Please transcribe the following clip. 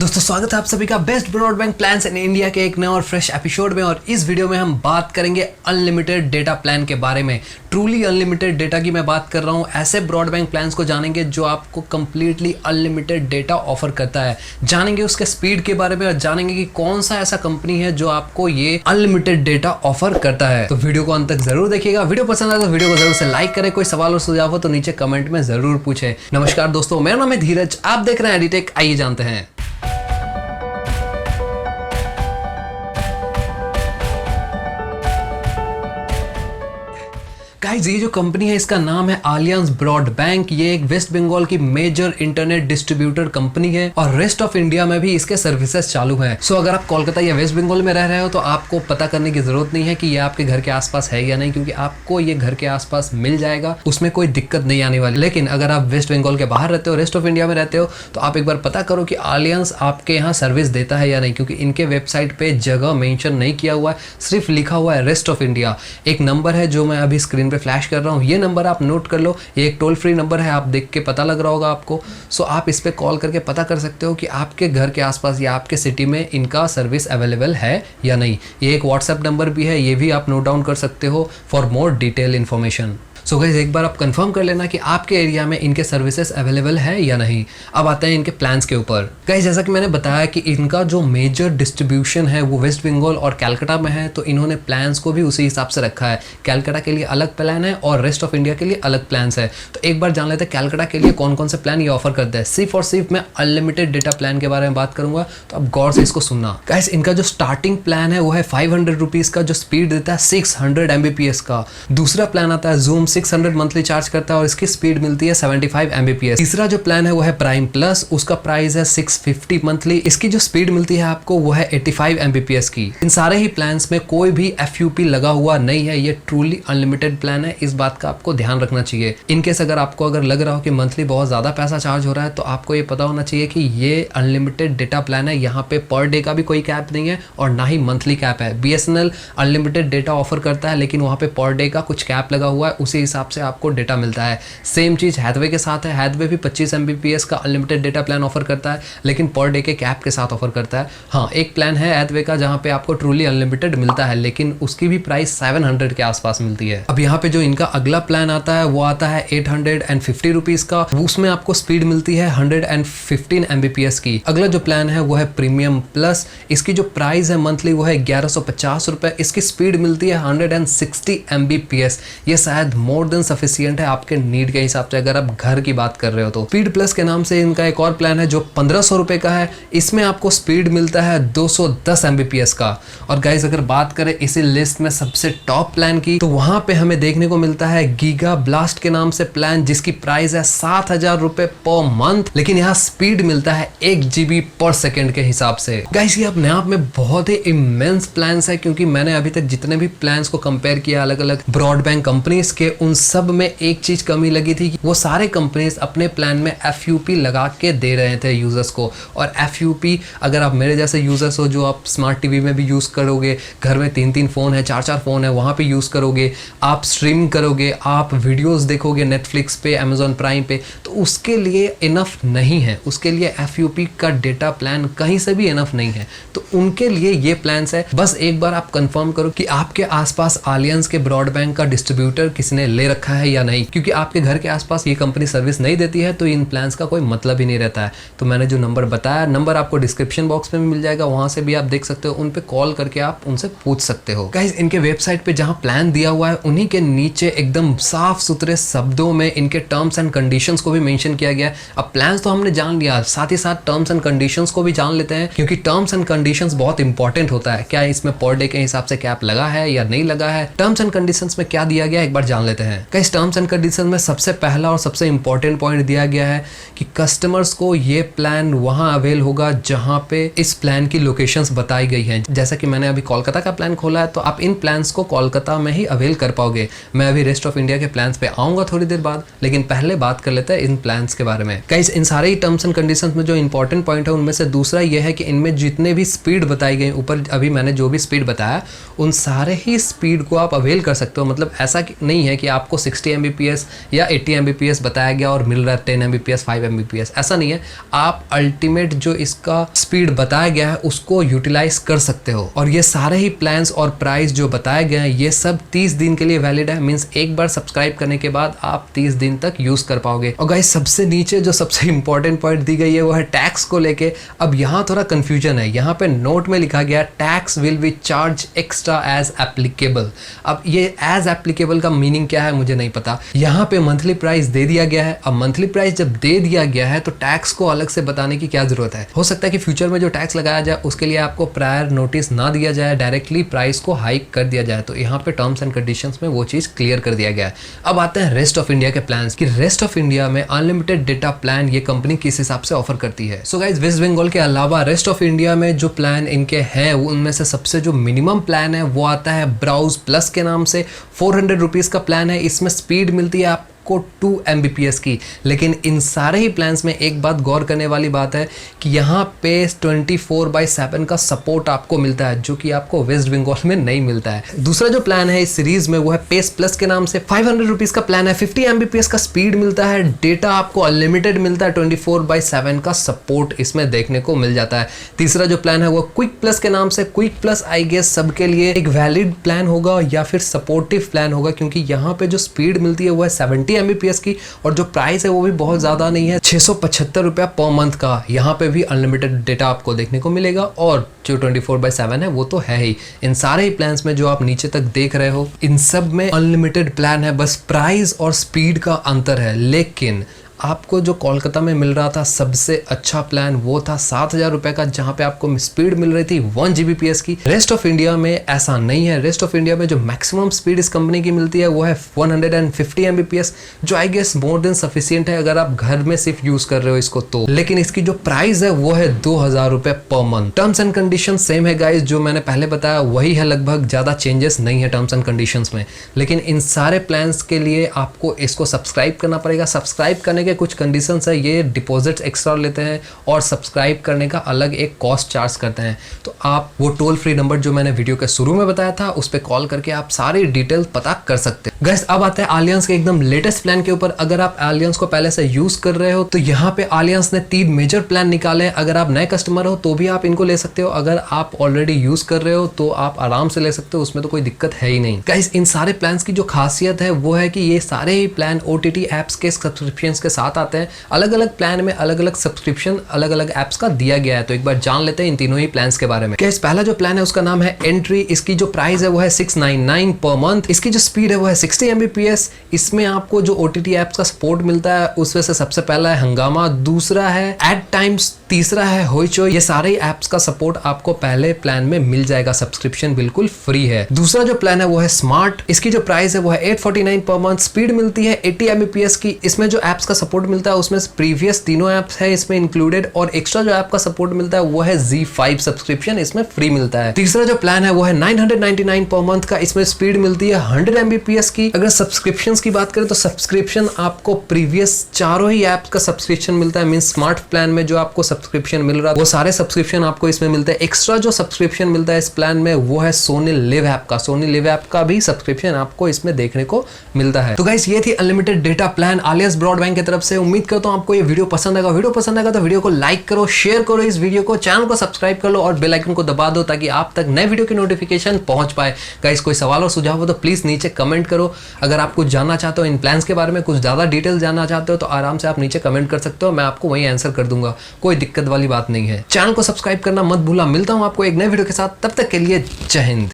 दोस्तों स्वागत है आप सभी का best broadband plans in India के एक नए और फ्रेश एपिसोड में। और इस वीडियो में हम बात करेंगे अनलिमिटेड डेटा प्लान के बारे में। ट्रूली अनलिमिटेड डेटा की मैं बात कर रहा हूं। ऐसे ब्रॉडबैंड प्लान्स को जानेंगे जो आपको कंप्लीटली अनलिमिटेड डेटा ऑफर करता है। जानेंगे उसके स्पीड के बारे में और जानेंगे कि कौन सा ऐसा कंपनी है जो आपको ये अनलिमिटेड डेटा ऑफर करता है। तो वीडियो को अंत तक जरूर देखिएगा। वीडियो पसंद आए तो वीडियो को जरूर से लाइक करें। कोई सवाल और सुझाव हो तो नीचे कमेंट में जरूर पूछे। नमस्कार दोस्तों, मेरा नाम है धीरज, आप देख रहे हैं एडिटेक। आइए जानते हैं। गाइस, ये जो कंपनी है इसका नाम है अलियंस ब्रॉडबैंड। ये एक वेस्ट बंगाल की मेजर इंटरनेट डिस्ट्रीब्यूटर कंपनी है और रेस्ट ऑफ इंडिया में भी इसके सर्विसेज चालू हैं। सो अगर आप कोलकाता या वेस्ट बंगाल में रह रहे हो तो आपको पता करने की जरूरत नहीं है कि ये आपके घर के आसपास है या नहीं, क्योंकि आपको ये घर के आसपास मिल जाएगा, उसमें कोई दिक्कत नहीं आने वाली। लेकिन अगर आप वेस्ट बंगाल के बाहर रहते हो, रेस्ट ऑफ इंडिया में रहते हो, तो आप एक बार पता करो कि अलियंस आपके यहाँ सर्विस देता है या नहीं, क्योंकि इनके वेबसाइट पे जगह मेंशन नहीं किया हुआ है, सिर्फ लिखा हुआ है रेस्ट ऑफ इंडिया। एक नंबर है जो मैं अभी स्क्रीन पे फ्लैश कर रहा हूँ, ये नंबर आप नोट कर लो। ये एक टोल फ्री नंबर है, आप देख के पता लग रहा होगा आपको। सो आप इस पे कॉल करके पता कर सकते हो कि आपके घर के आसपास या आपके सिटी में इनका सर्विस अवेलेबल है या नहीं। ये एक व्हाट्सएप नंबर भी है, ये भी आप नोट डाउन कर सकते हो for more detail information. So guys, एक बार आप कंफर्म कर लेना कि आपके एरिया में इनके सर्विसेज अवेलेबल है या नहीं। अब आते हैं इनके प्लान्स के ऊपर। गाइस, जैसा कि मैंने बताया कि इनका जो मेजर डिस्ट्रीब्यूशन है वो वेस्ट बंगाल और कलकत्ता में है, तो इन्होंने प्लान्स को भी उसी हिसाब से रखा है। कलकत्ता के लिए अलग प्लान है और रेस्ट ऑफ इंडिया के लिए अलग प्लान्स है। तो एक बार जान लेते हैं कलकत्ता के लिए कौन कौन से प्लान ये ऑफर करते हैं। सिर्फ और सिर्फ मैं अनलिमिटेड डेटा प्लान के बारे में बात करूंगा, तो आप गौर से इसको सुनना। गाइस, इनका जो स्टार्टिंग प्लान है वो है 500 रुपीज़ का, जो स्पीड देता है 600 Mbps का। दूसरा प्लान आता है जूम, 600 मंथली चार्ज करता है और इसकी स्पीड मिलती है 75 Mbps। तीसरा जो प्लान है वो है प्राइम प्लस, उसका प्राइस है 650 मंथली। इसकी जो स्पीड मिलती है आपको वो है 85 Mbps की। इन सारे ही प्लान्स में कोई भी FUP लगा हुआ नहीं है, ये ट्रूली अनलिमिटेड प्लान है। इस बात का आपको ध्यान रखना चाहिए। इनकेस अगर आपको लग रहा हो कि मंथली बहुत ज्यादा पैसा चार्ज हो रहा है, तो आपको ये पता होना चाहिए कि ये अनलिमिटेड डेटा प्लान है। यहाँ पे पर डे का भी कोई कैप नहीं है और ना ही मंथली कैप है। BSNL अनलिमिटेड डेटा ऑफर करता है, लेकिन वहाँ पे पर डे का कुछ कैप लगा हुआ है, उसी हिसाब से आपको डेटा मिलता है। सेम चीज हैथवे के साथ है। हैथवे भी 25 Mbps का अनलिमिटेड डेटा प्लान ऑफर करता है, लेकिन पर डे के कैप के साथ ऑफर करता है। हाँ, एक प्लान है हैथवे का जहां पे आपको ट्रूली अनलिमिटेड मिलता है, लेकिन उसकी भी प्राइस 700 के आसपास मिलती है। अब यहाँ पे जो इनका अगला प्लान आता है वो आता है 850 रुपीज का। उसमें आपको स्पीड मिलती है 115 Mbps की। अगला जो प्लान है वो है प्रीमियम प्लस। इसकी जो प्राइस है मंथली वो है 1150 रुपए। इसकी स्पीड मिलती है 160 Mbps। ये शायद मोर देन सफिशिएंट है आपके नीड के हिसाब से, अगर आप घर की बात कर रहे हो तो। स्पीड प्लस के नाम से इनका एक और प्लान है जो 1500 रुपए का है। इसमें आपको स्पीड मिलता है 210 Mbps का। और गाइस, अगर बात करें इसी लिस्ट में सबसे टॉप प्लान की, तो वहां पे हमें देखने को मिलता है गीगा ब्लास्ट के नाम से प्लान, जिसकी प्राइस है 7000 रुपए पर मंथ, लेकिन यहाँ स्पीड मिलता है 1 GB पर सेकेंड के हिसाब से। गाइस, ये अपने आप में बहुत ही इमेंस प्लान है, क्योंकि मैंने अभी तक जितने भी प्लान को कंपेयर किया अलग अलग ब्रॉडबैंड कंपनीज के, उन सब में एक चीज कमी लगी थी कि वो सारे कंपनीज अपने प्लान में FUP लगा के दे रहे थे यूजर्स को। और FUP अगर आप मेरे जैसे यूजर्स हो जो आप स्मार्ट टीवी में भी यूज करोगे, घर में 3-3 फोन है, 4-4 फोन है, वहां पे यूज करोगे, आप स्ट्रीम करोगे, आप वीडियोस देखोगे नेटफ्लिक्स पे, Amazon प्राइम पे, तो उसके लिए इनफ नहीं है। उसके लिए FUP का डेटा प्लान कहीं से भी इनफ नहीं है। तो उनके लिए ये प्लान है। बस एक बार आप कंफर्म करो कि आपके आसपास अलियंस के ब्रॉडबैंड का डिस्ट्रीब्यूटर किसने ले रखा है या नहीं, क्योंकि आपके घर के आसपास ये कंपनी सर्विस नहीं देती है तो इन प्लान्स का कोई मतलब ही नहीं रहता है। तो मैंने जो नंबर बताया, नंबर आपको डिस्क्रिप्शन बॉक्स में भी मिल जाएगा, वहां से भी आप देख सकते हो। उन पे कॉल करके आप उनसे पूछ सकते हो। गाइस, इनके वेबसाइट पे जहां प्लान दिया हुआ है उन्हीं के नीचे एकदम साफ सुथरे शब्दों में इनके टर्म्स एंड कंडीशंस को भी मेंशन किया गया है। अब प्लान्स तो हमने जान लिया, साथ ही साथ टर्म्स एंड कंडीशंस को भी जान लेते हैं, क्योंकि टर्म्स एंड कंडीशंस बहुत इंपॉर्टेंट होता है। क्या इसमें पर डे के हिसाब से कैप लगा है या नहीं लगा है, टर्म्स एंड कंडीशंस में क्या दिया गया एक बार जान लेते हैं। गाइस, टर्म्स एंड कंडीशन में सबसे पहला और सबसे इंपॉर्टेंट पॉइंट दिया गया है कि कस्टमर्स को ये प्लान वहां अवेल होगा जहां पे इस प्लान की लोकेशंस बताई गई हैं। जैसा कि मैंने अभी कोलकाता का प्लान खोला है, तो आप इन प्लान्स को कोलकाता में ही अवेल कर पाओगे। मैं अभी रेस्ट ऑफ इंडिया के प्लान्स पे आऊंगा थोड़ी देर बाद, लेकिन पहले बात कर लेते हैं इन प्लान्स के बारे में। गाइस, इन सारे ही टर्म्स एंड कंडीशंस में जो इंपॉर्टेंट पॉइंट है उनमें से दूसरा यह है कि इनमें जितने भी स्पीड बताई गई, ऊपर अभी मैंने जो भी स्पीड बताया, उन सारे ही स्पीड को आप अवेल कर सकते हो। मतलब ऐसा नहीं है कि आपको 60 Mbps या 80 Mbps बताया गया और मिल रहा है 10 Mbps 5 Mbps, ऐसा नहीं है। आप अल्टीमेट जो इसका स्पीड बताया गया है उसको यूटिलाइज कर सकते हो। और ये सारे ही प्लान्स और प्राइस जो बताए गए हैं ये सब 30 दिन के लिए वैलिड है। मींस एक बार सब्सक्राइब करने के बाद आप 30 दिन तक यूज कर पाओगे। और गाइस सबसे नीचे जो सबसे इंपॉर्टेंट पॉइंट दी गई है वो है टैक्स को लेके। अब यहाँ थोड़ा कंफ्यूजन है, यहाँ पे नोट में लिखा गया tax will be charge extra as applicable. अब ये एज एप्लीकेबल का मीनिंग क्या है मुझे नहीं पता। यहाँ पे मंथली प्राइस दे दिया गया है। अब मंथली प्राइस जब दे दिया गया है तो टैक्स को अलग से बताने की क्या जरूरत है। हो सकता है कि फ्यूचर में जो टैक्स लगाया जाए उसके लिए आपको प्रायर नोटिस ना दिया जाए, डायरेक्टली प्राइस को हाइक कर दिया जाए। तो यहाँ पे टर्म्स एंड कंडीशंस में वो चीज क्लियर कर दिया गया है। अब आते हैं रेस्ट ऑफ इंडिया के प्लान्स कि रेस्ट ऑफ इंडिया में अनलिमिटेड डेटा प्लान ये कंपनी किस हिसाब से ऑफर करती है। सो गाइस वेस्ट बंगाल के अलावा रेस्ट ऑफ इंडिया में जो प्लान इनके हैं उनमें से सबसे जो मिनिमम प्लान है वो आता है ब्राउज प्लस के नाम से। 400 रुपीज का प्लान है। इसमें स्पीड मिलती है आपको 2 Mbps की। लेकिन इन सारे ही प्लान्स में एक बात गौर करने वाली बात है कि यहाँ पे 24/7 का सपोर्ट आपको मिलता है जो कि आपको वेस्ट बंगाल में नहीं मिलता है। दूसरा जो प्लान है इस सीरीज में वो है पेस प्लस के नाम से। 500 रुपीज का प्लान है। 50 Mbps का स्पीड मिलता है। डेटा आपको अनलिमिटेड मिलता है। 24/7 का सपोर्ट इसमें देखने को मिल जाता है। तीसरा जो प्लान है वो क्विक प्लस के नाम से। क्विक प्लस आई गेस सबके लिए एक वैलिड प्लान होगा या फिर सपोर्टिव प्लान होगा क्योंकि यहाँ पे जो स्पीड मिलती है वो है 70 Mbps की और जो प्राइस है वो भी बहुत ज्यादा नहीं है, 675 रुपया पर मंथ का। यहाँ पे भी अनलिमिटेड डेटा आपको देखने को मिलेगा और जो 24/7 है वो तो है ही। इन सारे ही प्लान्स में जो आप नीचे तक देख रहे हो इन सब में अनलिमिटेड प्लान है, बस प्राइस और स्पीड का अंतर है। लेकिन आपको जो कोलकाता में मिल रहा था सबसे अच्छा प्लान वो था 7,000 रुपए का जहां पे आपको स्पीड मिल रही थी 1 Gbps की। रेस्ट ऑफ इंडिया में ऐसा नहीं है। रेस्ट ऑफ इंडिया में जो मैक्सिमम स्पीड इस कंपनी की मिलती है वो है 150 Mbps जो I guess more than sufficient है अगर आप घर में सिर्फ यूज कर रहे हो इसको तो। लेकिन इसकी जो प्राइस है वो है 2,000 रुपए per month. Terms and condition same है गाइस, जो मैंने पहले बताया वही है लगभग, ज्यादा चेंजेस नहीं है टर्म्स एंड कंडीशंस में। लेकिन इन सारे प्लान्स के लिए आपको इसको सब्सक्राइब करना पड़ेगा। सब्सक्राइब करने कुछ कंडीशंस है, ये डिपॉजिट एक्स्ट्रा लेते हैं और सब्सक्राइब करने का अलग एक कॉस्ट चार्ज करते हैं। तो आप वो टोल फ्री नंबर जो मैंने वीडियो के शुरू में बताया था उस पर कॉल करके आप सारी डिटेल पता कर सकते हैं। गाइस अब आते हैं आलियांस के एकदम लेटेस्ट प्लान के ऊपर। अगर आप आलियांस को पहले से यूज कर रहे हो तो यहाँ पे आलियांस ने 3 मेजर प्लान निकाले हैं। अगर आप नए कस्टमर हो तो भी आप इनको ले सकते हो। अगर आप ऑलरेडी यूज कर रहे हो तो आप आराम से ले सकते हो, उसमें तो कोई दिक्कत है ही नहीं। गाइस इन सारे प्लान की जो खासियत है वो है कि ये सारे ही प्लान OTT एप्स के सब्सक्रिप्शन के साथ आते हैं। अलग अलग प्लान में अलग अलग सब्सक्रिप्शन अलग अलग एप्स का दिया गया है। तो एक बार जान लेते हैं इन तीनों ही प्लान्स के बारे में। गाइस पहला जो प्लान है उसका नाम है एंट्री। इसकी जो प्राइस है वो है 699 पर मंथ। इसकी जो स्पीड है वो है 60 Mbps। इसमें आपको जो OTT एप्स का सपोर्ट मिलता है उसमें से सबसे पहला है हंगामा, दूसरा है एट टाइम्स, तीसरा है होइचो। ये सारे एप्स का सपोर्ट आपको पहले प्लान में मिल जाएगा। सब्सक्रिप्शन बिल्कुल फ्री है। दूसरा जो प्लान है वो है स्मार्ट। इसकी जो प्राइस है वो है 849 पर मंथ। स्पीड मिलती है 80 Mbps की। इसमें जो एप्स का सपोर्ट मिलता है उसमें प्रीवियस तीनों एप्स है इसमें इंक्लूडेड और एक्स्ट्रा जो ऐप का सपोर्ट मिलता है वो है Z5 सब्सक्रिप्शन, इसमें फ्री मिलता है। तीसरा जो प्लान है वो है 999 पर मंथ का। इसमें स्पीड मिलती है 100 Mbps की। अगर सब्सक्रिप्शंस की बात करें तो सब्सक्रिप्शन आपको प्रीवियस चारों ही एप्स का सब्सक्रिप्शन मिलता है। मीन स्मार्ट प्लान में जो आपको सब्सक्रिप्शन मिल रहा है वो सारे सब्सक्रिप्शन आपको इसमें मिलते हैं। एक्स्ट्रा जो सब्सक्रिप्शन मिलता है इस प्लान में वो है सोनी लिव ऐप का। सोनी लिव ऐप का भी सब्सक्रिप्शन आपको इसमें देखने को मिलता है। तो गाइस ये थी unlimited data plan alliance broadband की तरफ से। उम्मीद करता हूं आपको ये वीडियो पसंद आएगा। वीडियो पसंद आएगा तो वीडियो को लाइक करो, शेयर करो इस वीडियो को, चैनल को सब्सक्राइब कर लो और बेल आइकन को दबा दो ताकि आप तक नए वीडियो की नोटिफिकेशन पहुंच पाए। गाइस कोई सवाल और सुझाव हो तो प्लीज नीचे कमेंट करो। अगर आप कुछ जानना चाहते हो इन प्लान्स के बारे में, कुछ ज्यादा डिटेल जानना चाहते हो तो आराम से आप नीचे कमेंट कर सकते हो, मैं आपको वही आंसर कर दूंगा। कोई दिक्कत वाली बात नहीं है। चैनल को सब्सक्राइब करना मत भूलना। मिलता हूं आपको एक नए वीडियो के साथ, तब तक के लिए जय हिंद।